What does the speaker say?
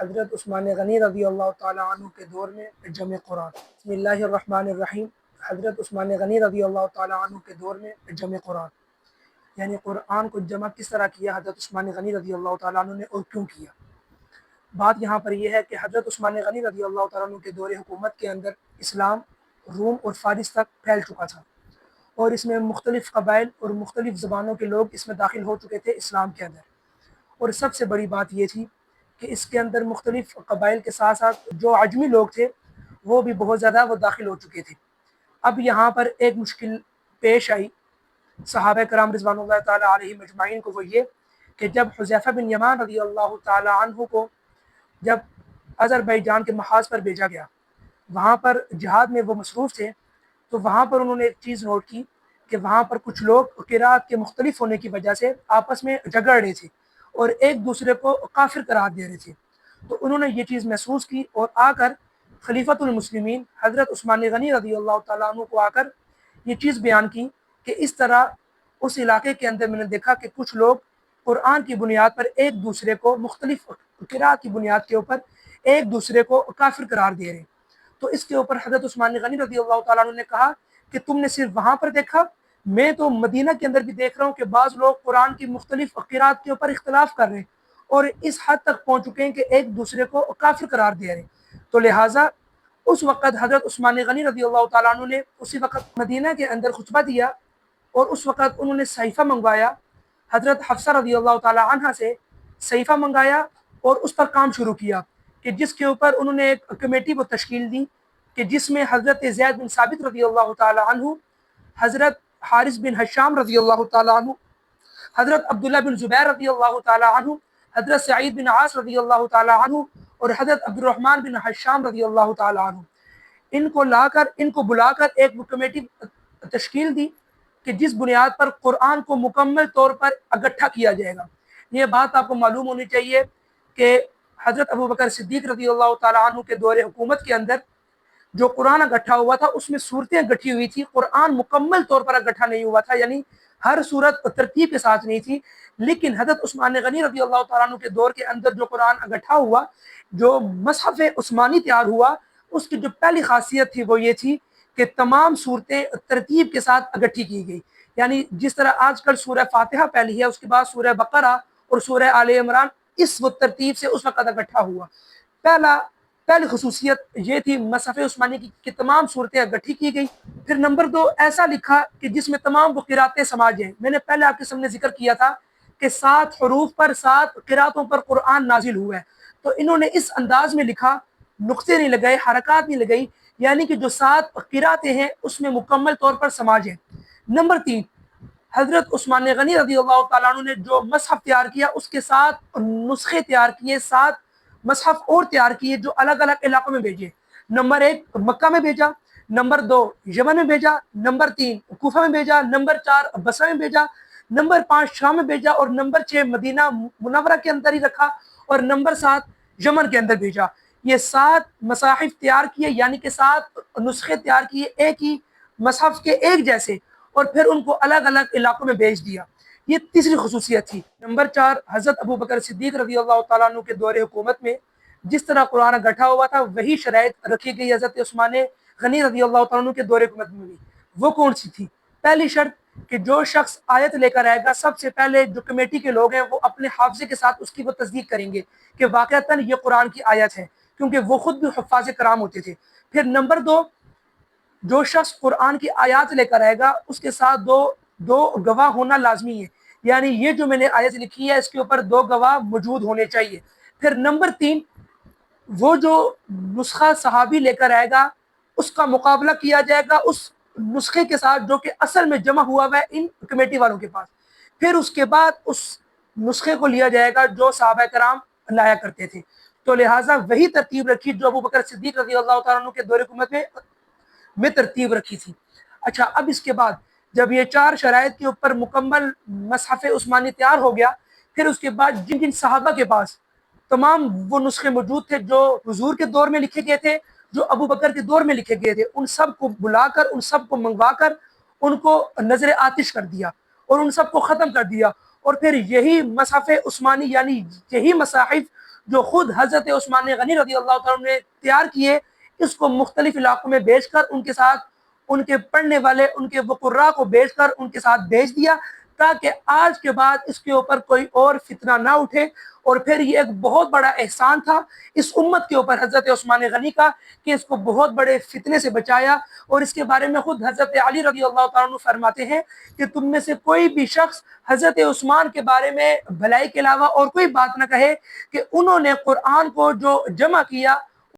حضرت عثمان غنی رضی اللہ تعالیٰ عنہ کے دور میں جمع قرآن۔ بسم اللہ الرحمن الرحیم۔ حضرت عثمان غنی رضی اللہ تعالیٰ عنہ کے دور میں جمع قرآن، یعنی قرآن کو جمع کس طرح کیا حضرت عثمان غنی رضی اللہ تعالیٰ عنہ نے اور کیوں کیا۔ بات یہاں پر یہ ہے کہ حضرت عثمان غنی رضی اللہ تعالیٰ عنہ کے دور حکومت کے اندر اسلام روم اور فارس تک پھیل چکا تھا، اور اس میں مختلف قبائل اور مختلف زبانوں کے لوگ اس میں داخل ہو چکے تھے اسلام کے اندر۔ اور سب سے بڑی بات یہ تھی کہ اس کے اندر مختلف قبائل کے ساتھ ساتھ جو عجمی لوگ تھے وہ بھی بہت زیادہ وہ داخل ہو چکے تھے۔ اب یہاں پر ایک مشکل پیش آئی صحابہ کرام رضوان اللہ تعالیٰ علیہم اجمعین کو، وہ یہ کہ جب حذیفہ بن یمان رضی اللہ تعالیٰ عنہ کو جب آذربائیجان کے محاذ پر بھیجا گیا، وہاں پر جہاد میں وہ مصروف تھے، تو وہاں پر انہوں نے ایک چیز نوٹ کی کہ وہاں پر کچھ لوگ قرات کے مختلف ہونے کی وجہ سے آپس میں جھگڑ رہے تھے اور ایک دوسرے کو کافر قرار دے رہے تھے۔ تو انہوں نے یہ چیز محسوس کی اور آ کر خلیفۃ المسلمین حضرت عثمان غنی رضی اللہ تعالیٰ عنہ کو آ کر یہ چیز بیان کی کہ اس طرح اس علاقے کے اندر میں نے دیکھا کہ کچھ لوگ قرآن کی بنیاد پر ایک دوسرے کو مختلف قرات کی بنیاد کے اوپر ایک دوسرے کو کافر قرار دے رہے ہیں۔ تو اس کے اوپر حضرت عثمان غنی رضی اللہ تعالیٰ عنہ نے کہا کہ تم نے صرف وہاں پر دیکھا، میں تو مدینہ کے اندر بھی دیکھ رہا ہوں کہ بعض لوگ قرآن کی مختلف قرات کے اوپر اختلاف کر رہے ہیں اور اس حد تک پہنچ چکے ہیں کہ ایک دوسرے کو کافر قرار دے رہے ہیں۔ تو لہٰذا اس وقت حضرت عثمان غنی رضی اللہ تعالیٰ عنہ نے اسی وقت مدینہ کے اندر خطبہ دیا، اور اس وقت انہوں نے صحیفہ منگوایا، حضرت حفصہ رضی اللہ تعالیٰ عنہ سے صحیفہ منگایا اور اس پر کام شروع کیا، کہ جس کے اوپر انہوں نے ایک کمیٹی کو تشکیل دی کہ جس میں حضرت زید بن ثابت رضی اللہ تعالیٰ عنہ، حضرت حارث بن حشام رضی اللہ تعالیٰ عنہ، حضرت عبداللہ بن زبیر رضی اللہ تعالیٰ عنہ، حضرت سعید بن عاص رضی اللہ تعالیٰ عنہ اور حضرت عبد الرحمن بن حشام رضی اللہ تعالیٰ عنہ، ان کو بلا کر ایک کمیٹی تشکیل دی کہ جس بنیاد پر قرآن کو مکمل طور پر اکٹھا کیا جائے گا۔ یہ بات آپ کو معلوم ہونی چاہیے کہ حضرت ابوبکر صدیق رضی اللہ تعالیٰ عنہ کے دور حکومت کے اندر جو قرآن اکٹھا ہوا تھا اس میں صورتیں گٹھی ہوئی تھی، قرآن مکمل طور پر اکٹھا نہیں ہوا تھا، یعنی ہر صورت ترتیب کے ساتھ نہیں تھی۔ لیکن حضرت عثمان غنی رضی اللہ تعالیٰ عنہ کے دور کے اندر جو قرآن اکٹھا ہوا، جو مصحف عثمانی تیار ہوا، اس کی جو پہلی خاصیت تھی وہ یہ تھی کہ تمام صورتیں ترتیب کے ساتھ اکٹھی کی گئی، یعنی جس طرح آج کل سورہ فاتحہ پہلی ہے، اس کے بعد سورہ بقرہ اور سورہ آل عمران، اس وہ ترتیب سے اس وقت اکٹھا ہوا۔ پہلی خصوصیت یہ تھی مصحف عثمانی کی کہ تمام صورتیں اکٹھی کی گئی۔ پھر نمبر 2 ایسا لکھا کہ جس میں تمام وہ قراتیں سما جائیں۔ میں نے پہلے آپ کے سامنے ذکر کیا تھا کہ 7 حروف پر 7 قراتوں پر قرآن نازل ہوا ہے، تو انہوں نے اس انداز میں لکھا، نقطے نہیں لگائے، حرکات نہیں لگائی، یعنی کہ جو 7 قراتیں ہیں اس میں مکمل طور پر سما جائیں۔ نمبر 3، حضرت عثمان غنی رضی اللہ تعالیٰ عنہ نے جو مصحف تیار کیا اس کے 7 نسخے تیار کیے، 7 مصحف اور تیار کیے جو الگ الگ علاقوں میں بھیجے۔ نمبر 1 مکہ میں بھیجا، نمبر 2 یمن میں بھیجا، نمبر 3 کوفہ میں بھیجا، نمبر 4 بصرہ میں بھیجا، نمبر 5 شام میں بھیجا، اور نمبر 6 مدینہ منورہ کے اندر ہی رکھا، اور نمبر 7 یمن کے اندر بھیجا۔ یہ 7 مصاحف تیار کیے، یعنی کہ 7 نسخے تیار کیے ایک ہی مصحف کے ایک جیسے، اور پھر ان کو الگ الگ علاقوں میں بھیج دیا۔ یہ تیسری خصوصیت تھی۔ نمبر 4، حضرت ابوبکر صدیق رضی اللہ تعالیٰ عنہ کے دور حکومت میں جس طرح قرآن گٹھا ہوا تھا وہی شرائط رکھی گئی حضرت عثمان غنی رضی اللہ تعالیٰ عنہ کے دور حکومت میں بھی۔ وہ کون سی تھی؟ پہلی شرط کہ جو شخص آیت لے کر آئے گا، سب سے پہلے جو کمیٹی کے لوگ ہیں وہ اپنے حافظے کے ساتھ اس کی وہ تصدیق کریں گے کہ واقعتاً یہ قرآن کی آیت ہے، کیونکہ وہ خود بھی حفاظ کرام ہوتے تھے۔ پھر نمبر 2، جو شخص قرآن کی آیات لے کر آئے گا اس کے ساتھ دو گواہ ہونا لازمی ہے، یعنی یہ جو میں نے آیت لکھی ہے اس کے اوپر 2 گواہ موجود ہونے چاہیے۔ پھر نمبر 3، وہ جو نسخہ صحابی لے کر آئے گا اس کا مقابلہ کیا جائے گا اس نسخے کے ساتھ جو کہ اصل میں جمع ہوا ہے ان کمیٹی والوں کے پاس۔ پھر اس کے بعد اس نسخے کو لیا جائے گا جو صحابہ کرام لایا کرتے تھے۔ تو لہٰذا وہی ترتیب رکھی جو ابوبکر صدیق رضی اللہ تعالیٰ عنہ کے دور حکومت میں ترتیب رکھی تھی۔ اچھا، اب اس کے بعد جب یہ 4 شرائط کے اوپر مکمل مصحف عثمانی تیار ہو گیا، پھر اس کے بعد جن جن صحابہ کے پاس تمام وہ نسخے موجود تھے جو حضور کے دور میں لکھے گئے تھے، جو ابو بکر کے دور میں لکھے گئے تھے، ان سب کو بلا کر، ان سب کو منگوا کر ان کو نظر آتش کر دیا اور ان سب کو ختم کر دیا، اور پھر یہی مصحف عثمانی یعنی یہی مصاحف جو خود حضرت عثمان غنی رضی اللہ تعالیٰ نے تیار کیے، اس کو مختلف علاقوں میں بیچ کر ان کے ساتھ ان کے پڑھنے والے ان کے وقراء کو بیچ کر ان کے ساتھ بیچ دیا، تاکہ آج کے بعد اس کے اوپر کوئی اور فتنہ نہ اٹھے۔ اور پھر یہ ایک بہت بڑا احسان تھا اس امت کے اوپر حضرت عثمان غنی کا کہ اس کو بہت بڑے فتنے سے بچایا۔ اور اس کے بارے میں خود حضرت علی رضی اللہ تعالیٰ عنہ فرماتے ہیں کہ تم میں سے کوئی بھی شخص حضرت عثمان کے بارے میں بھلائی کے علاوہ اور کوئی بات نہ کہے کہ انہوں نے قرآن کو جو جمع کیا